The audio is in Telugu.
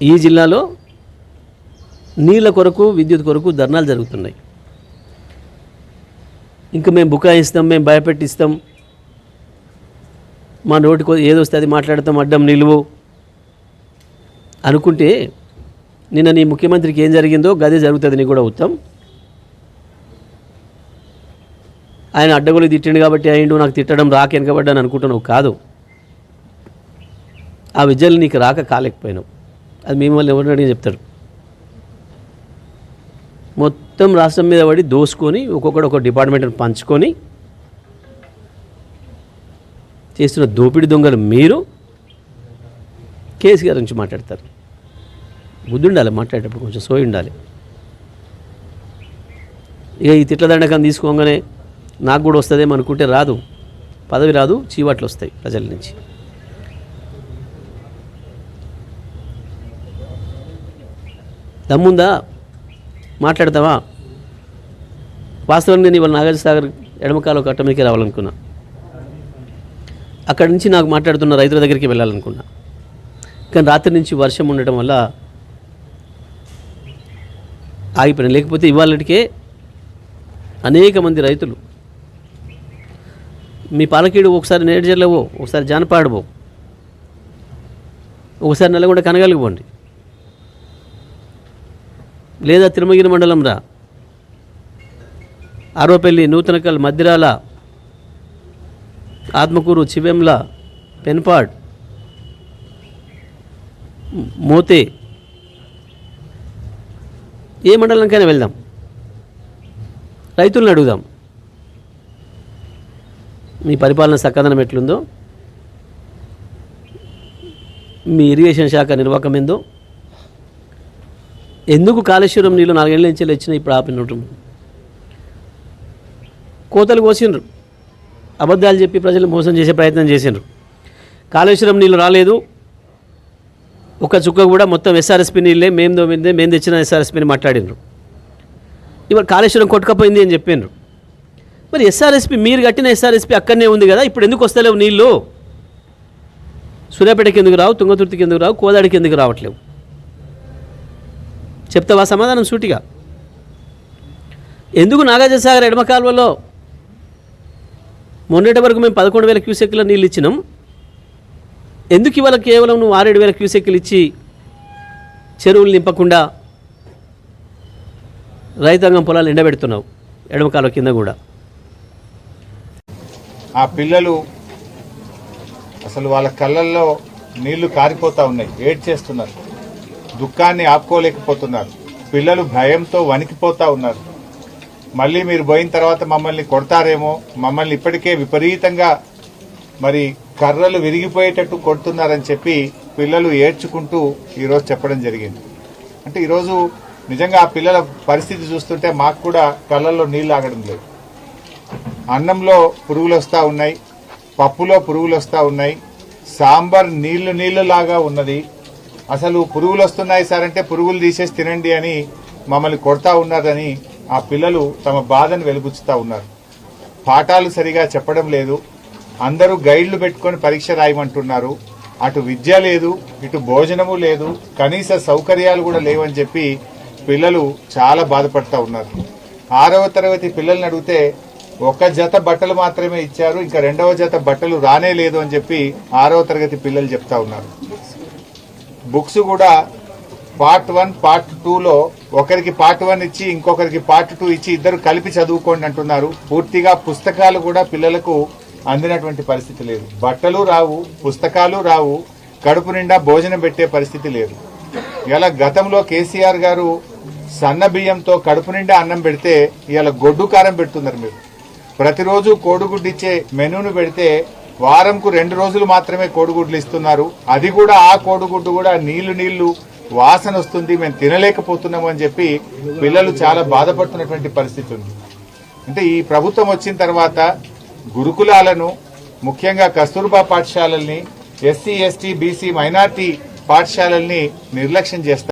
ఈ జిల్లాలో నీళ్ళ కొరకు విద్యుత్ కొరకు ధర్నాలు జరుగుతున్నాయి. ఇంకా మేము బుకాయిస్తాం, మేము భయపెట్టిస్తాం, మా నోటికి ఏదొస్తే అది మాట్లాడతాం, అడ్డం నిలువు అనుకుంటే నిన్న నీ ముఖ్యమంత్రికి ఏం జరిగిందో గదే జరుగుతుంది. నీకు కూడా ఉత్తమ్ ఆయన అడ్డగోలు తిట్టిండు కాబట్టి అయిండు, నాకు తిట్టడం రాక వెనకబడ్డాను అనుకుంటున్నావు. కాదు, ఆ విద్యలు నీకు రాక కాలేకపోయినావు. అది మిమ్మల్ని ఎవరిని అడిగి చెప్తాడు. మొత్తం రాష్ట్రం మీద పడి దోసుకొని ఒక్కొక్కడు ఒక డిపార్ట్మెంట్ని పంచుకొని చేస్తున్న దోపిడి దొంగలు మీరు కేసీఆర్ నుంచి మాట్లాడతారు. బుద్ధి ఉండాలి, మాట్లాడేటప్పుడు కొంచెం సోయి ఉండాలి. ఇక ఈ తిట్ల దండకం తీసుకోగానే నాకు కూడా వస్తుందేమో అనుకుంటే రాదు, పదవి రాదు, చీవాట్లు వస్తాయి ప్రజల నుంచి. దమ్ముందా? మాట్లాడతావా? వాస్తవంగా నేను ఇవాళ నాగార్జునసాగర్ ఎడమకాల కట్ట మీదకి రావాలనుకున్నా. అక్కడి నుంచి నాకు మాట్లాడుతున్న రైతుల దగ్గరికి వెళ్ళాలనుకున్నా. కానీ రాత్రి నుంచి వర్షం ఉండటం వల్ల ఆగిపోయినా. లేకపోతే ఇవాళటికే అనేక మంది రైతులు మీ పాలకీడు ఒకసారి నేడుజర్లవో, ఒకసారి జానపాడవో, ఒకసారి నల్లగొండ కనగలిగి పోండి, లేదా తిరుమగిరి మండలం రా, ఆరోపల్లి, నూతనకల్, మద్దిరాల, ఆత్మకూరు, చివెంల, పెన్పాడ్, మోతే, ఏ మండలంకైనా వెళ్దాం, రైతులను అడుగుదాం మీ పరిపాలన చక్కదనం ఎట్లుందో, మీ ఇరిగేషన్ శాఖ నిర్వాహకం ఏందో, ఎందుకు కాళేశ్వరం నీళ్ళు 4 ఏళ్ళ నుంచి వచ్చినా ఇప్పుడు ఆపినట్టు కోతలు కోసిండ్రు, అబద్ధాలు చెప్పి ప్రజలు మోసం చేసే ప్రయత్నం చేసిండ్రు. కాళేశ్వరం నీళ్ళు రాలేదు, ఒక చుక్క కూడా, మొత్తం ఎస్ఆర్ఎస్పీ నీళ్ళే మేము తెచ్చిన ఎస్ఆర్ఎస్పీని మాట్లాడినరు. ఇవాళ కాళేశ్వరం కొట్టుకపోయింది అని చెప్పిండ్రు. మరి ఎస్ఆర్ఎస్పీ మీరు కట్టిన ఎస్ఆర్ఎస్పీ అక్కడనే ఉంది కదా, ఇప్పుడు ఎందుకు వస్తలేవు నీళ్ళు? సూర్యాపేటకి ఎందుకు రావు, తుంగతుర్తికి ఎందుకు రావు, కోదాడికి ఎందుకు రావట్లేవు? చెప్తావా సమాధానం సూటిగా? ఎందుకు నాగార్జునసాగర్ ఎడమ కాలువలో మొన్నటి వరకు మేము 11,000 క్యూసెక్ల నీళ్ళు ఇచ్చినాం, ఎందుకు ఇవాళ కేవలం నువ్వు 6,000-7,000 క్యూసెక్లు ఇచ్చి చెరువులు నింపకుండా రైతాంగం పొలాలు ఎండబెడుతున్నావు ఎడమ కాలువ కింద కూడా? ఆ పిల్లలు అసలు వాళ్ళ కళ్ళల్లో నీళ్లు కారిపోతూ ఉన్నాయి, ఏడ్చేస్తున్నారు, దుఃఖాన్ని ఆపుకోలేకపోతున్నారు. పిల్లలు భయంతో వణికిపోతూ ఉన్నారు. మళ్ళీ మీరు పోయిన తర్వాత మమ్మల్ని కొడతారేమో, మమ్మల్ని ఇప్పటికే విపరీతంగా మరి కర్రలు విరిగిపోయేటట్టు కొడుతున్నారని చెప్పి పిల్లలు ఏడ్చుకుంటూ ఈరోజు చెప్పడం జరిగింది. అంటే ఈరోజు నిజంగా ఆ పిల్లల పరిస్థితి చూస్తుంటే మాకు కూడా కళ్ళల్లో నీళ్ళు ఆగడం లేదు. అన్నంలో పురుగులు వస్తూ ఉన్నాయి, పప్పులో పురుగులు వస్తూ ఉన్నాయి, సాంబార్ నీళ్లు లాగా ఉన్నది. అసలు పురుగులు వస్తున్నాయి సార్ అంటే పురుగులు తీసేసి తినండి అని మమ్మల్ని కొడతా ఉన్నారని ఆ పిల్లలు తమ బాధను వెలుబుచ్చుతా ఉన్నారు. పాఠాలు సరిగా చెప్పడం లేదు, అందరూ గైడ్లు పెట్టుకొని పరీక్ష రాయమంటున్నారు. అటు విద్య లేదు, ఇటు భోజనము లేదు, కనీస సౌకర్యాలు కూడా లేవని చెప్పి పిల్లలు చాలా బాధపడతా ఉన్నారు. 6వ తరగతి పిల్లల్ని అడిగితే ఒక జత బట్టలు మాత్రమే ఇచ్చారు, ఇంకా 2వ జత బట్టలు రానే లేదు అని చెప్పి 6వ తరగతి పిల్లలు చెప్తా ఉన్నారు. బుక్స్ కూడా పార్ట్ 1 పార్ట్ 2లో ఒకరికి పార్ట్ 1 ఇచ్చి ఇంకొకరికి పార్ట్ 2 ఇచ్చి ఇద్దరు కలిపి చదువుకోండి అంటున్నారు. పూర్తిగా పుస్తకాలు కూడా పిల్లలకు అందినటువంటి పరిస్థితి లేదు. బట్టలు రావు, పుస్తకాలు రావు, కడుపు నిండా భోజనం పెట్టే పరిస్థితి లేదు. ఇలా గతంలో కేసీఆర్ గారు సన్న బియ్యంతో కడుపు నిండా అన్నం పెడితే ఇవాళ గొడ్డు కారం పెడుతున్నారు. మీరు ప్రతిరోజు కోడిగుడ్డు ఇచ్చే మెనూను పెడితే వారంకు 2 రోజులు మాత్రమే కోడిగుడ్లు ఇస్తున్నారు. అది కూడా ఆ కోడిగుడ్డు కూడా నీళ్లు వాసన వస్తుంది, మేము తినలేకపోతున్నాము అని చెప్పి పిల్లలు చాలా బాధపడుతున్నటువంటి పరిస్థితి ఉంది. అంటే ఈ ప్రభుత్వం వచ్చిన తర్వాత గురుకులాలను, ముఖ్యంగా కస్తూర్బా పాఠశాలల్ని, ఎస్సీ ఎస్టీ బీసీ మైనార్టీ పాఠశాలల్ని నిర్లక్ష్యం చేస్తారు.